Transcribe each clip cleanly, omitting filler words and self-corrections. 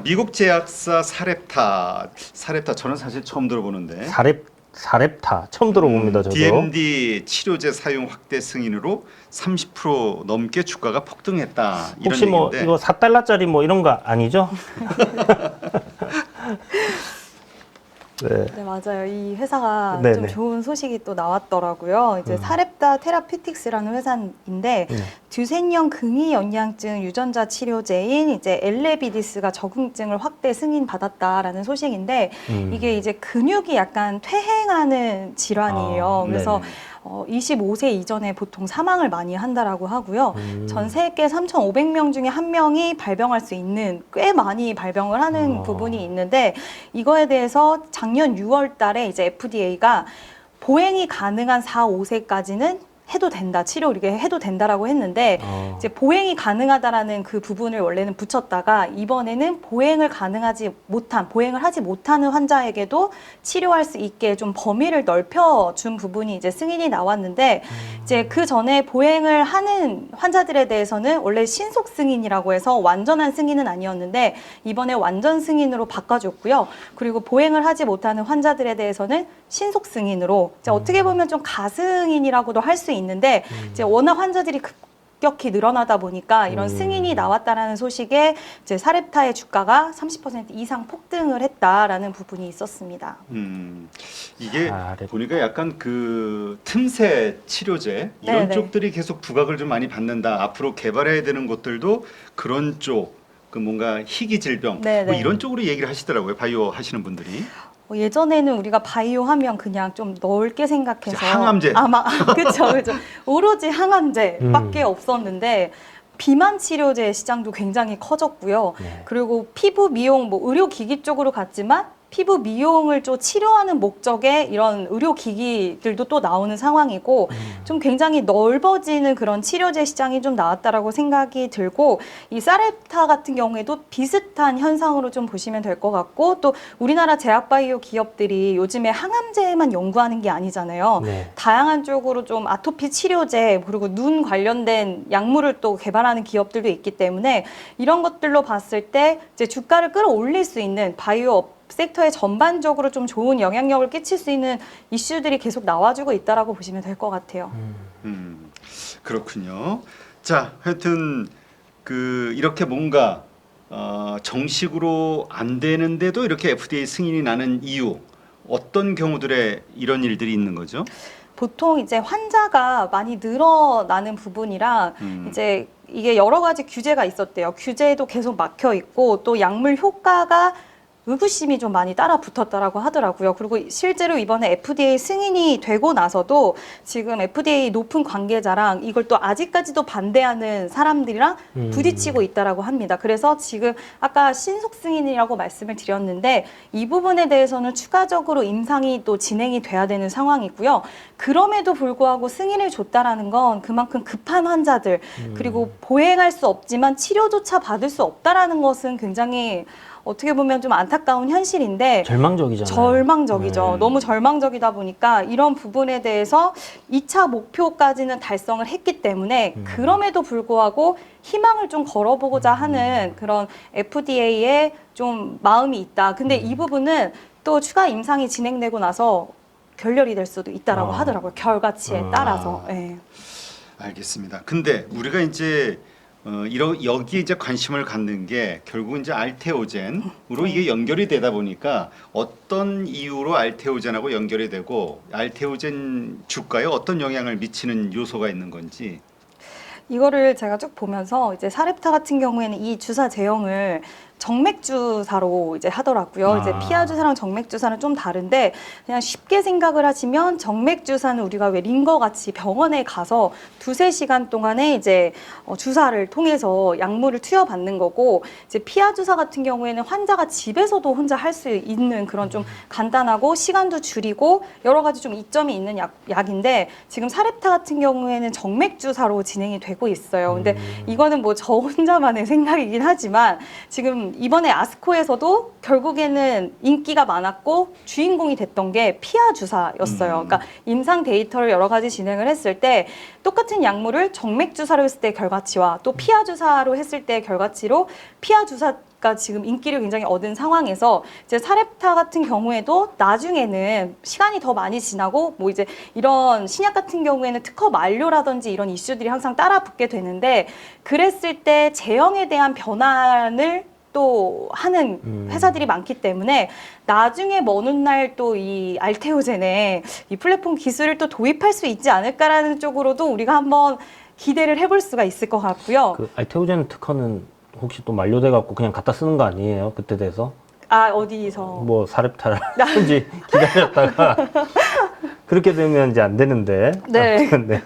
미국 제약사 사렙타 저는 사실 처음 들어보는데 사렙타 처음 들어봅니다. 저도. DMD 치료제 사용 확대 승인으로 30% 넘게 주가가 폭등했다. 이런 혹시 뭐 얘기인데 이거 4달러짜리 뭐 이런 거 아니죠? 네. 네, 맞아요. 이 회사가 네네. 좀 좋은 소식이 또 나왔더라고요. 이제 사렙타 테라퓨틱스라는 회사인데 듀센형 근위 영양증 유전자 치료제인 이제 엘레비디스가 적응증을 확대 승인 받았다라는 소식인데 이게 이제 근육이 약간 퇴행하는 질환이에요. 그래서 네네. 25세 이전에 보통 사망을 많이 한다라고 하고요. 전 세계 3,500명 중에 한 명이 발병할 수 있는 꽤 많이 발병을 하는 부분이 있는데 이거에 대해서 작년 6월 달에 이제 FDA가 보행이 가능한 4, 5세까지는 해도 된다, 치료 이렇게 해도 된다라고 했는데 이제 보행이 가능하다라는 그 부분을 원래는 붙였다가 이번에는 보행을 하지 못하는 환자에게도 치료할 수 있게 좀 범위를 넓혀준 부분이 이제 승인이 나왔는데 이제 그 전에 보행을 하는 환자들에 대해서는 원래 신속 승인이라고 해서 완전한 승인은 아니었는데 이번에 완전 승인으로 바꿔줬고요. 그리고 보행을 하지 못하는 환자들에 대해서는 신속 승인으로 이제 어떻게 보면 좀 가승인이라고도 할 수 있는데 이제 워낙 환자들이 급격히 늘어나다 보니까 이런 승인이 나왔다라는 소식에 이제 사렙타의 주가가 30% 이상 폭등을 했다라는 부분이 있었습니다. 이게 사렙타. 보니까 약간 그 틈새 치료제 이런 네네. 쪽들이 계속 부각을 좀 많이 받는다. 앞으로 개발해야 되는 것들도 그런 쪽, 그 뭔가 희귀 질병 뭐 네네. 이런 쪽으로 얘기를 하시더라고요. 바이오 하시는 분들이. 예전에는 우리가 바이오 하면 그냥 좀 넓게 생각해서 항암제. 아마 그렇죠. 오로지 항암제밖에 없었는데 비만 치료제 시장도 굉장히 커졌고요. 네. 그리고 피부 미용 뭐 의료 기기 쪽으로 갔지만 피부 미용을 좀 치료하는 목적의 이런 의료 기기들도 또 나오는 상황이고 좀 굉장히 넓어지는 그런 치료제 시장이 좀 나왔다라고 생각이 들고 이 사렙타 같은 경우에도 비슷한 현상으로 좀 보시면 될 것 같고 또 우리나라 제약바이오 기업들이 요즘에 항암제만 연구하는 게 아니잖아요. 네. 다양한 쪽으로 좀 아토피 치료제 그리고 눈 관련된 약물을 또 개발하는 기업들도 있기 때문에 이런 것들로 봤을 때 이제 주가를 끌어올릴 수 있는 바이오 섹터에 전반적으로 좀 좋은 영향력을 끼칠 수 있는 이슈들이 계속 나와주고 있다라고 보시면 될 것 같아요. 그렇군요. 자, 하여튼 그 이렇게 뭔가 정식으로 안 되는데도 이렇게 FDA 승인이 나는 이유 어떤 경우들에 이런 일들이 있는 거죠? 보통 이제 환자가 많이 늘어나는 부분이랑 이제 이게 여러 가지 규제가 있었대요. 규제도 계속 막혀 있고 또 약물 효과가 의구심이 좀 많이 따라 붙었다라고 하더라고요. 그리고 실제로 이번에 FDA 승인이 되고 나서도 지금 FDA 높은 관계자랑 이걸 또 아직까지도 반대하는 사람들이랑 부딪히고 있다라고 합니다. 그래서 지금 아까 신속 승인이라고 말씀을 드렸는데 이 부분에 대해서는 추가적으로 임상이 또 진행이 돼야 되는 상황이고요. 그럼에도 불구하고 승인을 줬다라는 건 그만큼 급한 환자들 그리고 보행할 수 없지만 치료조차 받을 수 없다라는 것은 굉장히 어떻게 보면 좀 안타까운 현실인데 절망적이잖아요. 절망적이죠. 네. 너무 절망적이다 보니까 이런 부분에 대해서 2차 목표까지는 달성을 했기 때문에 그럼에도 불구하고 희망을 좀 걸어보고자 하는 그런 FDA의 좀 마음이 있다. 근데 이 부분은 또 추가 임상이 진행되고 나서 결렬이 될 수도 있다라고 하더라고요. 결과치에 따라서. 예. 알겠습니다. 근데 우리가 이제 여기에 이제 관심을 갖는 게 결국 이제 알테오젠으로 이게 연결이 되다 보니까 어떤 이유로 알테오젠하고 연결이 되고 알테오젠 주가에 어떤 영향을 미치는 요소가 있는 건지. 이거를 제가 쭉 보면서 이제 사렙타 같은 경우에는 이 주사 제형을 정맥 주사로 이제 하더라고요. 이제 피하 주사랑 정맥 주사는 좀 다른데 그냥 쉽게 생각을 하시면 정맥 주사는 우리가 왜 링거 같이 병원에 가서 2~3시간 동안에 이제 주사를 통해서 약물을 투여받는 거고 이제 피하 주사 같은 경우에는 환자가 집에서도 혼자 할 수 있는 그런 좀 간단하고 시간도 줄이고 여러 가지 좀 이점이 있는 약인데 지금 사렙타 같은 경우에는 정맥 주사로 진행이 되고 있어요. 근데 이거는 뭐 저 혼자만의 생각이긴 하지만 지금 이번에 아스코에서도 결국에는 인기가 많았고 주인공이 됐던 게 피하 주사였어요. 그러니까 임상 데이터를 여러 가지 진행을 했을 때 똑같은 약물을 정맥 주사로 했을 때 결과치와 또 피하 주사로 했을 때 결과치로 피하 주사 가 지금 인기를 굉장히 얻은 상황에서 이제 사렙타 같은 경우에도 나중에는 시간이 더 많이 지나고 뭐 이제 이런 신약 같은 경우에는 특허 만료라든지 이런 이슈들이 항상 따라 붙게 되는데 그랬을 때 제형에 대한 변환을 또 하는 회사들이 많기 때문에 나중에 먼 훗날 또 이 알테오젠에 이 플랫폼 기술을 또 도입할 수 있지 않을까라는 쪽으로도 우리가 한번 기대를 해볼 수가 있을 것 같고요. 그 알테오젠 특허는 혹시 또 만료돼 갖고 그냥 갖다 쓰는 거 아니에요? 그때 돼서 아, 어디서? 뭐 사렙타라든지 기다렸다가 그렇게 되면 이제 안 되는데. 네. 아무튼 네.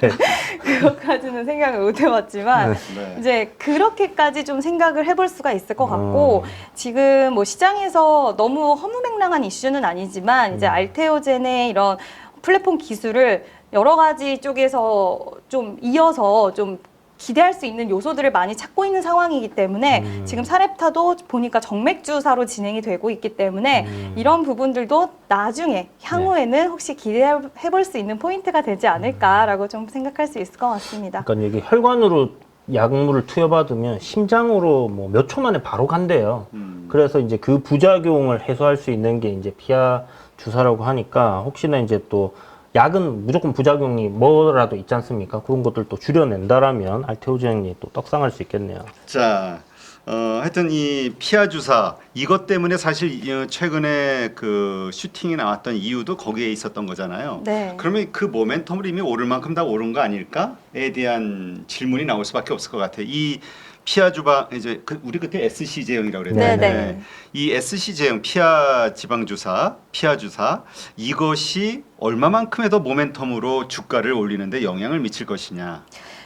그것까지는 생각을 못 해봤지만 네. 이제 그렇게까지 좀 생각을 해볼 수가 있을 것 같고 지금 뭐 시장에서 너무 허무맹랑한 이슈는 아니지만 이제 알테오젠의 이런 플랫폼 기술을 여러 가지 쪽에서 좀 이어서 좀 기대할 수 있는 요소들을 많이 찾고 있는 상황이기 때문에 지금 사렙타도 보니까 정맥주사로 진행이 되고 있기 때문에 이런 부분들도 나중에 향후에는 혹시 기대해 볼 수 있는 포인트가 되지 않을까라고 좀 생각할 수 있을 것 같습니다. 그러니까 이게 혈관으로 약물을 투여받으면 심장으로 뭐 몇 초 만에 바로 간대요. 그래서 이제 그 부작용을 해소할 수 있는 게 이제 피하 주사라고 하니까 혹시나 이제 또 약은 무조건 부작용이 뭐라도 있지 않습니까? 그런 것들도 줄여낸다라면 알테오젠이 또 떡상할 수 있겠네요. 자, 하여튼 이 피하 주사 이것 때문에 사실 최근에 그 슈팅이 나왔던 이유도 거기에 있었던 거잖아요. 네. 그러면 그 모멘텀을 이미 오를 만큼 다 오른 거 아닐까?에 대한 질문이 나올 수밖에 없을 것 같아요. 이 피하 주방 이제 우리 그때 SC 제형이라고 그랬는데 네네. 이 SC 제형 피하 지방 주사, 피하 주사 이것이 얼마만큼의 더 모멘텀으로 주가를 올리는데 영향을 미칠 것이냐.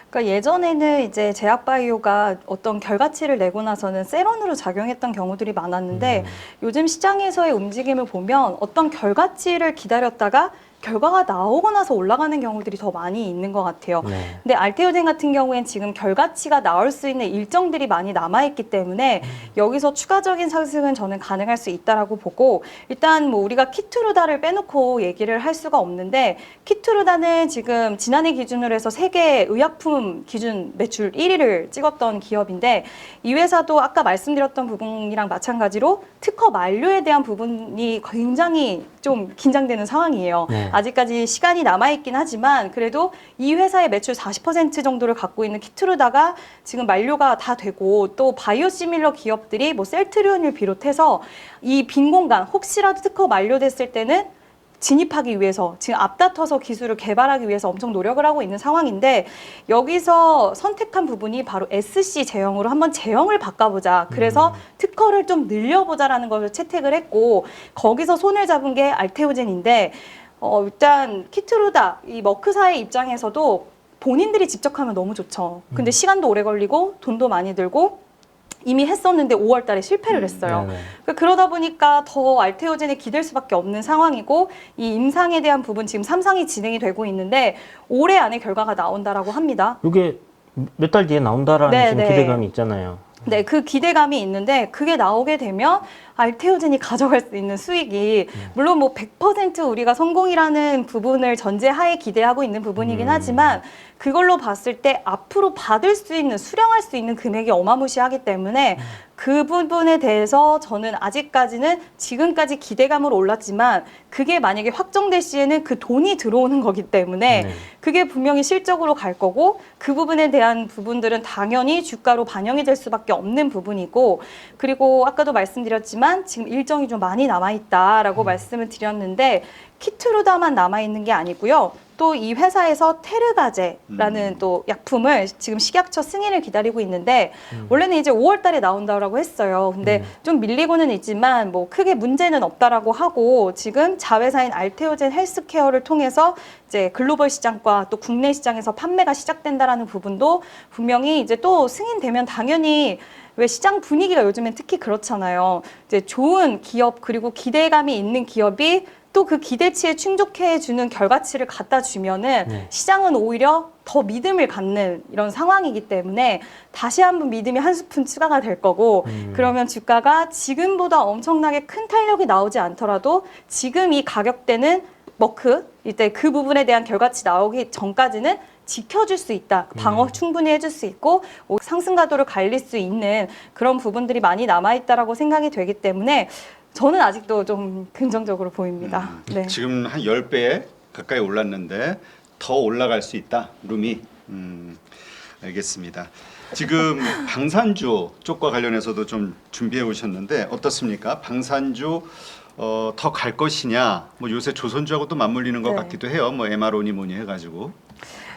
그러니까 예전에는 이제 제약바이오가 어떤 결과치를 내고 나서는 세런으로 작용했던 경우들이 많았는데 요즘 시장에서의 움직임을 보면 어떤 결과치를 기다렸다가 결과가 나오고 나서 올라가는 경우들이 더 많이 있는 것 같아요. 네. 근데 알테오젠 같은 경우엔 지금 결과치가 나올 수 있는 일정들이 많이 남아있기 때문에 여기서 추가적인 상승은 저는 가능할 수 있다라고 보고 일단 뭐 우리가 키트루다를 빼놓고 얘기를 할 수가 없는데 키트루다는 지금 지난해 기준으로 해서 세계 의약품 기준 매출 1위를 찍었던 기업인데 이 회사도 아까 말씀드렸던 부분이랑 마찬가지로 특허 만료에 대한 부분이 굉장히 좀 긴장되는 상황이에요. 네. 아직까지 시간이 남아있긴 하지만 그래도 이 회사의 매출 40% 정도를 갖고 있는 키트루다가 지금 만료가 다 되고 또 바이오시밀러 기업들이 뭐 셀트리온을 비롯해서 이 빈 공간 혹시라도 특허 만료됐을 때는 진입하기 위해서 지금 앞다퉈서 기술을 개발하기 위해서 엄청 노력을 하고 있는 상황인데 여기서 선택한 부분이 바로 SC 제형으로 한번 제형을 바꿔보자. 그래서 특허를 좀 늘려보자라는 것을 채택을 했고 거기서 손을 잡은 게 알테오젠인데 일단 키트루다 이 머크사의 입장에서도 본인들이 직접 하면 너무 좋죠. 근데 시간도 오래 걸리고 돈도 많이 들고 이미 했었는데 5월 달에 실패를 했어요. 그러다 보니까 더 알테오젠에 기댈 수밖에 없는 상황이고 이 임상에 대한 부분 지금 3상이 진행이 되고 있는데 올해 안에 결과가 나온다라고 합니다. 이게 몇 달 뒤에 나온다라는 네, 지금 네. 기대감이 있잖아요. 네, 그 기대감이 있는데 그게 나오게 되면 알테오젠이 가져갈 수 있는 수익이 물론 뭐 100% 우리가 성공이라는 부분을 전제하에 기대하고 있는 부분이긴 하지만 그걸로 봤을 때 앞으로 받을 수 있는 수령할 수 있는 금액이 어마무시하기 때문에 그 부분에 대해서 저는 아직까지는 지금까지 기대감으로 올랐지만 그게 만약에 확정될 시에는 그 돈이 들어오는 거기 때문에 네. 그게 분명히 실적으로 갈 거고 그 부분에 대한 부분들은 당연히 주가로 반영이 될 수밖에 없는 부분이고 그리고 아까도 말씀드렸지만 지금 일정이 좀 많이 남아있다라고 말씀을 드렸는데 키트루다만 남아있는 게 아니고요. 또 이 회사에서 테르가제라는 또 약품을 지금 식약처 승인을 기다리고 있는데 원래는 이제 5월 달에 나온다라고 했어요. 근데 좀 밀리고는 있지만 뭐 크게 문제는 없다라고 하고 지금 자회사인 알테오젠 헬스케어를 통해서 이제 글로벌 시장과 또 국내 시장에서 판매가 시작된다라는 부분도 분명히 이제 또 승인되면 당연히 왜 시장 분위기가 요즘엔 특히 그렇잖아요. 이제 좋은 기업 그리고 기대감이 있는 기업이 또 그 기대치에 충족해주는 결과치를 갖다 주면은 시장은 오히려 더 믿음을 갖는 이런 상황이기 때문에 다시 한번 믿음이 한 스푼 추가가 될 거고 그러면 주가가 지금보다 엄청나게 큰 탄력이 나오지 않더라도 지금 이 가격대는 머크 이때 그 부분에 대한 결과치 나오기 전까지는 지켜줄 수 있다. 방어 충분히 해줄 수 있고 상승 가도를 갈릴 수 있는 그런 부분들이 많이 남아있다라고 생각이 되기 때문에 저는 아직도 좀 긍정적으로 보입니다. 네. 지금 한 10배 가까이 올랐는데 더 올라갈 수 있다. 룸이. 알겠습니다. 지금 방산주 쪽과 관련해서도 좀 준비해 오셨는데 어떻습니까? 방산주 더 갈 것이냐? 뭐 요새 조선주하고 또 맞물리는 것 네. 같기도 해요. 뭐 MRO니 뭐니 해가지고.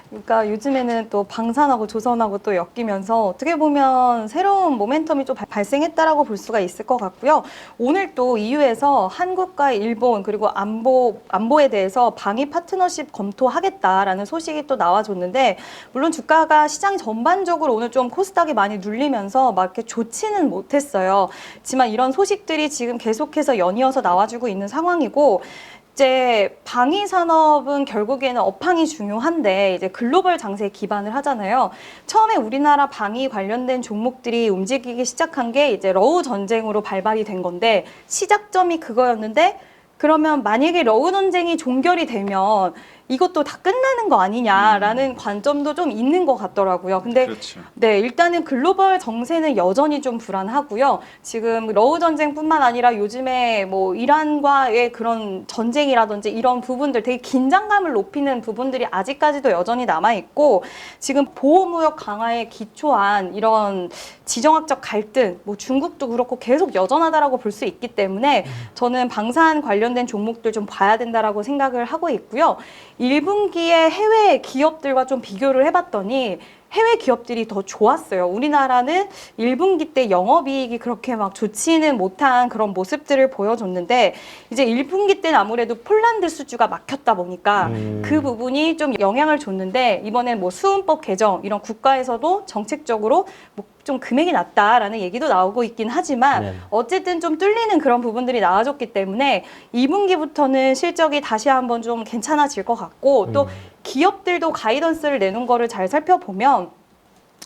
그러니까 요즘에는 또 방산하고 조선하고 또 엮이면서 어떻게 보면 새로운 모멘텀이 좀 발생했다라고 볼 수가 있을 것 같고요. 오늘 또 EU에서 한국과 일본 그리고 안보에 대해서 방위 파트너십 검토하겠다라는 소식이 또 나와줬는데 물론 주가가 시장 전반적으로 오늘 좀 코스닥이 많이 눌리면서 막 이렇게 좋지는 못했어요. 하지만 이런 소식들이 지금 계속해서 연이어서 나와주고 있는 상황이고 이제 방위 산업은 결국에는 업황이 중요한데 이제 글로벌 장세에 기반을 하잖아요. 처음에 우리나라 방위 관련된 종목들이 움직이기 시작한 게 이제 러우 전쟁으로 발발이 된 건데 시작점이 그거였는데 그러면 만약에 러우 전쟁이 종결이 되면 이것도 다 끝나는 거 아니냐라는 관점도 좀 있는 것 같더라고요. 근데 그렇죠. 네, 일단은 글로벌 정세는 여전히 좀 불안하고요. 지금 러우 전쟁뿐만 아니라 요즘에 뭐 이란과의 그런 전쟁이라든지 이런 부분들 되게 긴장감을 높이는 부분들이 아직까지도 여전히 남아 있고 지금 보호무역 강화에 기초한 이런 지정학적 갈등, 뭐 중국도 그렇고 계속 여전하다라고 볼 수 있기 때문에 저는 방산 관련된 종목들 좀 봐야 된다라고 생각을 하고 있고요. 1분기에 해외 기업들과 좀 비교를 해봤더니 해외 기업들이 더 좋았어요. 우리나라는 1분기 때 영업이익이 그렇게 막 좋지는 못한 그런 모습들을 보여줬는데 이제 1분기 때는 아무래도 폴란드 수주가 막혔다 보니까 그 부분이 좀 영향을 줬는데 이번에 뭐 수은법 개정 이런 국가에서도 정책적으로 뭐 좀 금액이 낮다라는 얘기도 나오고 있긴 하지만 네. 어쨌든 좀 뚫리는 그런 부분들이 나와줬기 때문에 2분기부터는 실적이 다시 한번 좀 괜찮아질 것 같고 또 기업들도 가이던스를 내는 거를 잘 살펴보면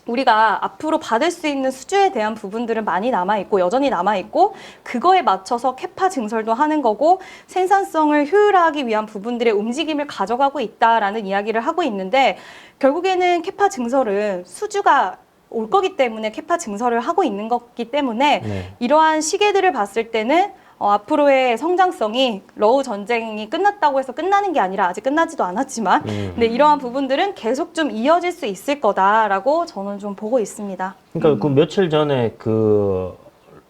우리가 앞으로 받을 수 있는 수주에 대한 부분들은 많이 남아있고 여전히 남아있고 그거에 맞춰서 캐파 증설도 하는 거고 생산성을 효율화하기 위한 부분들의 움직임을 가져가고 있다라는 이야기를 하고 있는데 결국에는 캐파 증설은 수주가 올 거기 때문에 캐파 증설을 하고 있는 거기 때문에 네. 이러한 시계들을 봤을 때는 앞으로의 성장성이 러우 전쟁이 끝났다고 해서 끝나는 게 아니라 아직 끝나지도 않았지만 근데 이러한 부분들은 계속 좀 이어질 수 있을 거다라고 저는 좀 보고 있습니다. 그러니까 그 며칠 전에 그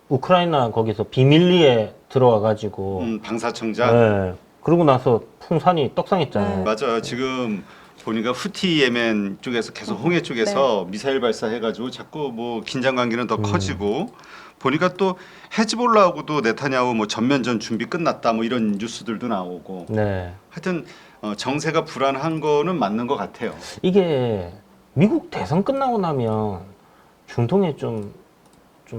우크라이나 거기서 비밀리에 들어와 가지고 방사청장. 네. 그러고 나서 풍산이 떡상했잖아요. 네. 맞아요. 지금 보니까 후티 예멘 쪽에서 계속 홍해 쪽에서 미사일 발사해가지고 자꾸 뭐 긴장 관계는 더 커지고 보니까 또 헤즈볼라하고도 네타냐후 뭐 전면전 준비 끝났다 뭐 이런 뉴스들도 나오고 네. 하여튼 정세가 불안한 거는 맞는 것 같아요. 이게 미국 대선 끝나고 나면 중동에 좀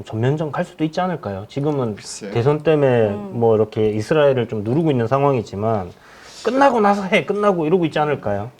전면전 갈 수도 있지 않을까요? 지금은 글쎄. 대선 때문에 뭐 이렇게 이스라엘을 좀 누르고 있는 상황이지만 끝나고 나서 끝나고 이러고 있지 않을까요?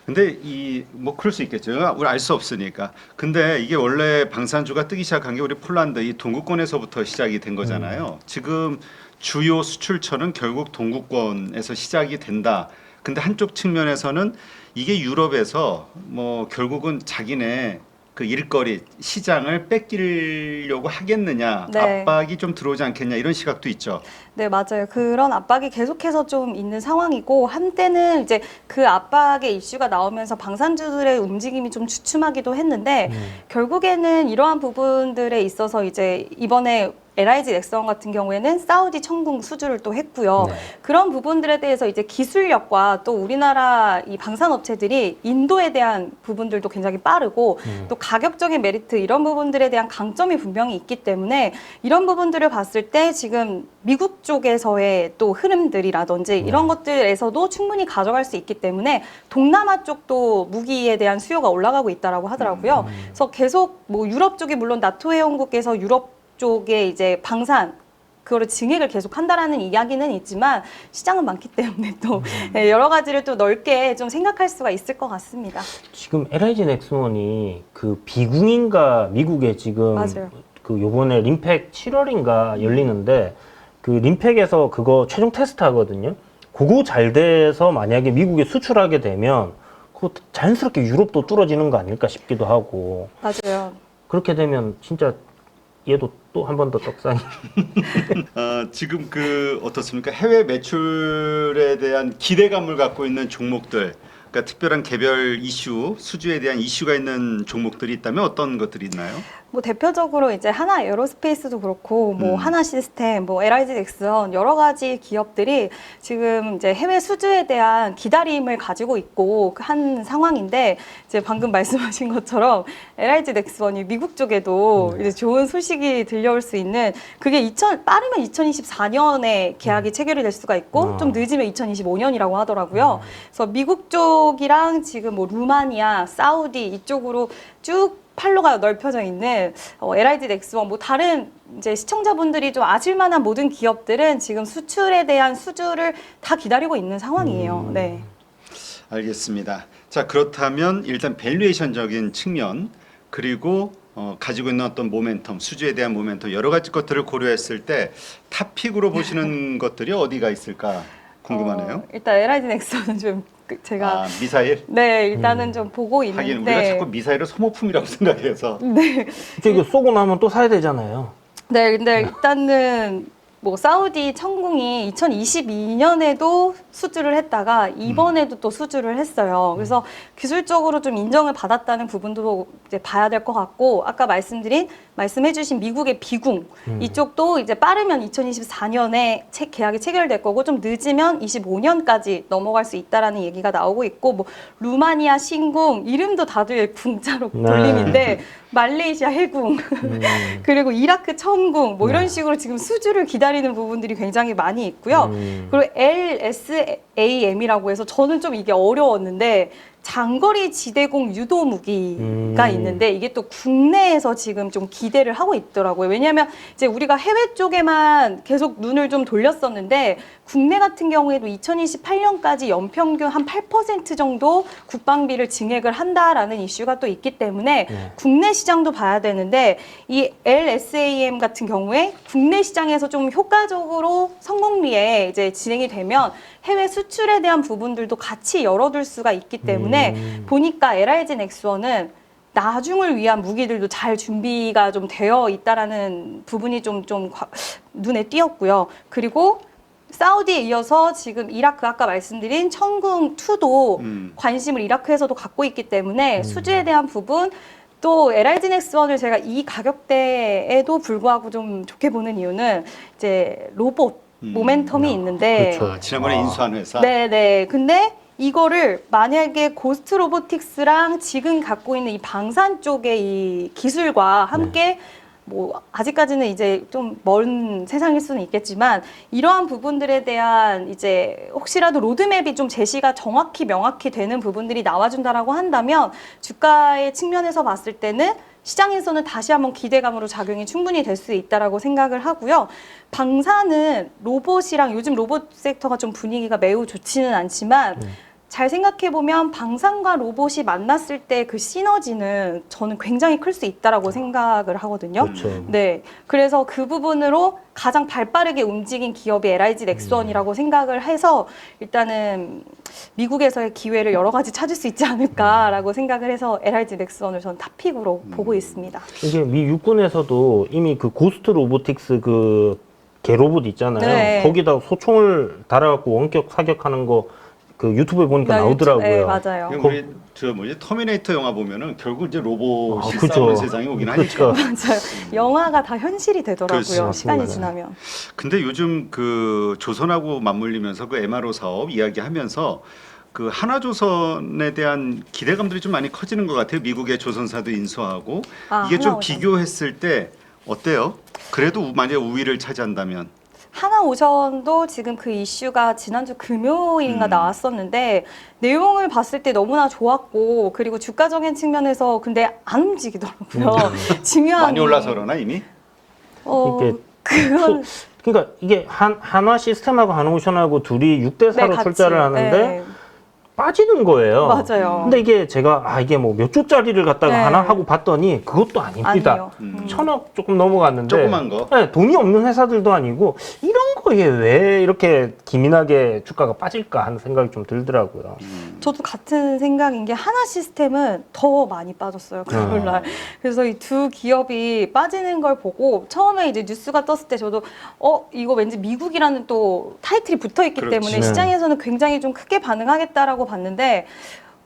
근데 이 뭐 그럴 수 있겠죠. 우리 알 수 없으니까. 근데 이게 원래 방산주가 뜨기 시작한 게 우리 폴란드 이 동구권에서부터 시작이 된 거잖아요. 지금 주요 수출처는 결국 동구권에서 시작이 된다. 근데 한쪽 측면에서는 이게 유럽에서 뭐 결국은 자기네 그 일거리 시장을 뺏기려고 하겠느냐, 네. 압박이 좀 들어오지 않겠냐 이런 시각도 있죠. 네, 맞아요. 그런 압박이 계속해서 좀 있는 상황이고 한때는 이제 그 압박의 이슈가 나오면서 방산주들의 움직임이 좀 주춤하기도 했는데 결국에는 이러한 bu분들에 있어서 이제 이번에 LIG 넥선 같은 경우에는 사우디 천궁 수주를 또 했고요. 네. 그런 부분들에 대해서 이제 기술력과 또 우리나라 이 방산업체들이 인도에 대한 부분들도 굉장히 빠르고 또 가격적인 메리트 이런 부분들에 대한 강점이 분명히 있기 때문에 이런 부분들을 봤을 때 지금 미국 쪽에서의 또 흐름들이라든지 이런 것들에서도 충분히 가져갈 수 있기 때문에 동남아 쪽도 무기에 대한 수요가 올라가고 있다라고 하더라고요. 그래서 계속 뭐 유럽 쪽이 물론 나토 회원국에서 유럽 쪽에 이제 방산 그거를 증액을 계속 한다라는 이야기는 있지만 시장은 많기 때문에 또 여러 가지를 또 넓게 좀 생각할 수가 있을 것 같습니다. 지금 LIG 넥슨이 그 비궁인가 미국에 지금 맞아요. 그 요번에 림팩 7월인가 열리는데 그 림팩에서 그거 최종 테스트 하거든요. 그거 잘 돼서 만약에 미국에 수출하게 되면 그 자연스럽게 유럽도 뚫어지는 거 아닐까 싶기도 하고 맞아요. 그렇게 되면 진짜 얘도 또 한 번 더 떡상이. 지금 그 어떻습니까? 해외 매출에 대한 기대감을 갖고 있는 종목들, 그러니까 특별한 개별 이슈, 수주에 대한 이슈가 있는 종목들이 있다면 어떤 것들이 있나요? 뭐 대표적으로 이제 하나 에어로스페이스도 그렇고 뭐 하나 시스템, 뭐 LIG 넥슨 여러 가지 기업들이 지금 이제 해외 수주에 대한 기다림을 가지고 있고 한 상황인데 이제 방금 말씀하신 것처럼 LIG 넥슨이 미국 쪽에도 이제 좋은 소식이 들려올 수 있는 그게 빠르면 2024년에 계약이 체결이 될 수가 있고 좀 늦으면 2025년이라고 하더라고요. 그래서 미국 쪽이랑 지금 뭐 루마니아, 사우디 이쪽으로 쭉 판로가 넓혀져 있는 LIG 넥슨 뭐 다른 이제 시청자분들이 좀 아실만한 모든 기업들은 지금 수출에 대한 수주를 다 기다리고 있는 상황이에요. 네. 알겠습니다. 자, 그렇다면 일단 밸류에이션적인 측면 그리고 가지고 있는 어떤 모멘텀, 수주에 대한 모멘텀 여러 가지 것들을 고려했을 때 탑픽으로 보시는 것들이 어디가 있을까 궁금하네요. 일단 LIG 넥슨은 좀 제가 미사일? 네 일단은 좀 보고 하긴 우리가 있는데 자꾸 미사일을 소모품이라고 생각해서 네. 이거 쏘고 나면 또 사야 되잖아요. 네, 근데 일단은 뭐 사우디 천궁이 2022년에도 수주를 했다가 이번에도 또 수주를 했어요. 그래서 기술적으로 좀 인정을 받았다는 부분도 이제 봐야 될 것 같고 아까 말씀해주신 미국의 비궁 이쪽도 이제 빠르면 2024년에 계약이 체결될 거고 좀 늦으면 25년까지 넘어갈 수 있다라는 얘기가 나오고 있고 뭐 루마니아 신궁 이름도 다들 궁자로 네. 돌림인데 말레이시아 해궁 그리고 이라크 천궁 뭐 이런 식으로 지금 수주를 기다리는 부분들이 굉장히 많이 있고요. 그리고 LSAM이라고 해서 저는 좀 이게 어려웠는데 장거리 지대공 유도 무기가 있는데 이게 또 국내에서 지금 좀 기대를 하고 있더라고요. 왜냐하면 이제 우리가 해외 쪽에만 계속 눈을 좀 돌렸었는데 국내 같은 경우에도 2028년까지 연평균 한 8% 정도 국방비를 증액을 한다라는 이슈가 또 있기 때문에 국내 시장도 봐야 되는데 이 LSAM 같은 경우에 국내 시장에서 좀 효과적으로 성공리에 이제 진행이 되면 해외 수출에 대한 부분들도 같이 열어둘 수가 있기 때문에 보니까 LIG 넥슨은 나중을 위한 무기들도 잘 준비가 좀 되어 있다라는 부분이 좀 눈에 띄었고요. 그리고 사우디에 이어서 지금 이라크 아까 말씀드린 천궁2도 관심을 이라크에서도 갖고 있기 때문에 수주에 대한 부분 또 LIG 넥슨을 제가 이 가격대에도 불구하고 좀 좋게 보는 이유는 이제 로봇 모멘텀이 있는데 그렇죠. 지난번에 인수한 회사. 네네. 근데 이거를 만약에 고스트 로보틱스랑 지금 갖고 있는 이 방산 쪽의 이 기술과 함께 뭐 아직까지는 이제 좀 먼 세상일 수는 있겠지만 이러한 부분들에 대한 이제 혹시라도 로드맵이 좀 제시가 정확히 명확히 되는 부분들이 나와준다라고 한다면 주가의 측면에서 봤을 때는 시장에서는 다시 한번 기대감으로 작용이 충분히 될 수 있다라고 생각을 하고요. 방사는 로봇이랑 요즘 로봇 섹터가 좀 분위기가 매우 좋지는 않지만 잘 생각해보면 방산과 로봇이 만났을 때 그 시너지는 저는 굉장히 클 수 있다라고 생각을 하거든요. 그렇죠. 네, 그래서 그 부분으로 가장 발빠르게 움직인 기업이 LIG 넥슨이라고 생각을 해서 일단은 미국에서의 기회를 여러 가지 찾을 수 있지 않을까라고 생각을 해서 LIG 넥슨을 저는 탑픽으로 보고 있습니다. 이게 미 육군에서도 이미 그 고스트 로보틱스 그 개로봇 있잖아요. 네. 거기다 소총을 달아갖고 원격 사격하는 거 그 유튜브에 보니까 나오더라고요. 네, 맞아요. 우리 저 뭐지 터미네이터 영화 보면은 결국 이제 로봇이 그죠. 싸우는 세상이 오긴 하니까. 그러니까. 맞아요. 영화가 다 현실이 되더라고요. 그렇죠. 시간이 맞습니다. 지나면. 근데 요즘 그 조선하고 맞물리면서 그 MRO 사업 이야기하면서 그 하나조선에 대한 기대감들이 좀 많이 커지는 것 같아요. 미국의 조선사도 인수하고 이게 좀 하나오션. 비교했을 때 어때요? 그래도 만약 우위를 차지한다면 하나오션도 지금 그 이슈가 지난주 금요일인가 나왔었는데 내용을 봤을 때 너무나 좋았고 그리고 주가적인 측면에서 근데 안 움직이더라고요. 중요한 많이 올라서 그러나 이미? 이게 그건 그러니까 이게 한화 시스템하고 한오션하고 둘이 6대 4로 같이, 출자를 하는데 네. 빠지는 거예요. 맞아요. 근데 이게 제가 이게 뭐 몇 조짜리를 갖다가 네. 하나 하고 봤더니 그것도 아닙니다. 아니에요. 1,000억 조금 넘어갔는데 조그만 거. 네, 돈이 없는 회사들도 아니고 이런 거에 왜 이렇게 기민하게 주가가 빠질까 하는 생각이 좀 들더라고요. 저도 같은 생각인 게 하나 시스템은 더 많이 빠졌어요. 그날날. 그래서 이 두 기업이 빠지는 걸 보고 처음에 이제 뉴스가 떴을 때 저도 이거 왠지 미국이라는 또 타이틀이 붙어 있기 그렇지. 때문에 네. 시장에서는 굉장히 좀 크게 반응하겠다라고 봤는데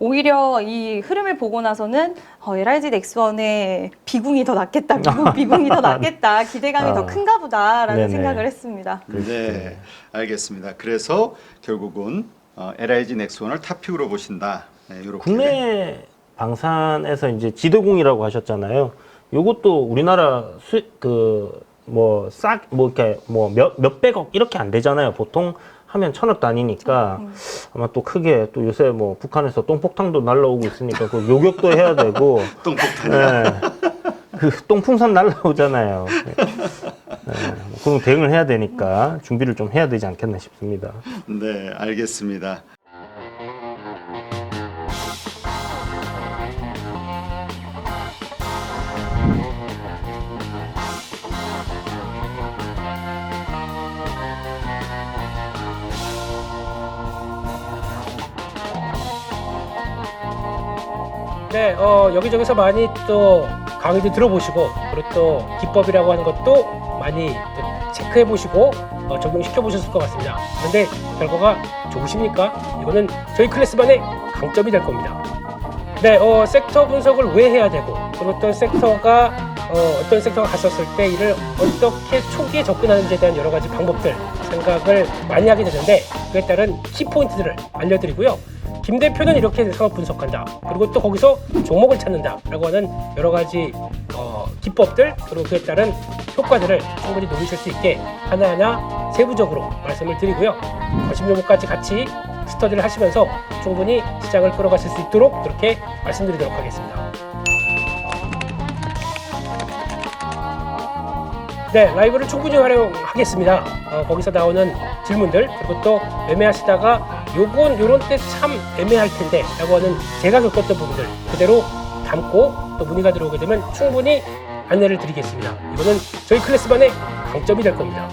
오히려 이 흐름을 보고 나서는 LRG 넥스원의 비궁이 더 낫겠다, 미국 비궁이 더 낫겠다, 기대감이 더 큰가 보다라는 네네. 생각을 했습니다. 네, 알겠습니다. 그래서 결국은 LIG 넥스원을 탑픽으로 보신다. 네, 이렇게. 국내 방산에서 이제 지대공이라고 하셨잖아요. 요것도 우리나라 이렇게 몇백억 이렇게 안 되잖아요. 보통 하면 1,000억 단위니까 아마 또 크게 또 요새 뭐 북한에서 똥폭탄도 날라오고 있으니까 그 요격도 해야 되고 똥폭탄이야. 네. 그 똥풍선 날라오잖아요. 그럼 대응을 해야 되니까 준비를 좀 해야 되지 않겠나 싶습니다. 네, 알겠습니다. 네, 여기저기서 많이 또 강의도 들어보시고 그리고 또 기법이라고 하는 것도 많이 또 체크해 보시고 적용시켜 보셨을 것 같습니다. 그런데 결과가 좋으십니까? 이거는 저희 클래스반의 강점이 될 겁니다. 네, 섹터 분석을 왜 해야 되고 그리고 어떤 섹터가 갔었을 때 이를 어떻게 초기에 접근하는지에 대한 여러 가지 방법들 생각을 많이 하게 되는데 그에 따른 키포인트들을 알려드리고요. 김 대표는 이렇게 사업 분석한다. 그리고 또 거기서 종목을 찾는다. 라고 하는 여러 가지 기법들 그리고 그에 따른 효과들을 충분히 노리실 수 있게 하나하나 세부적으로 말씀을 드리고요. 관심 종목까지 같이 스터디를 하시면서 충분히 시장을 끌어가실 수 있도록 그렇게 말씀드리도록 하겠습니다. 네, 라이브를 충분히 활용하겠습니다. 거기서 나오는 질문들 그리고 또 매매하시다가 요런 때 참 애매할 텐데 라고 하는 제가 겪었던 부분들 그대로 담고 또 문의가 들어오게 되면 충분히 안내를 드리겠습니다. 이거는 저희 클래스반의 강점이 될 겁니다.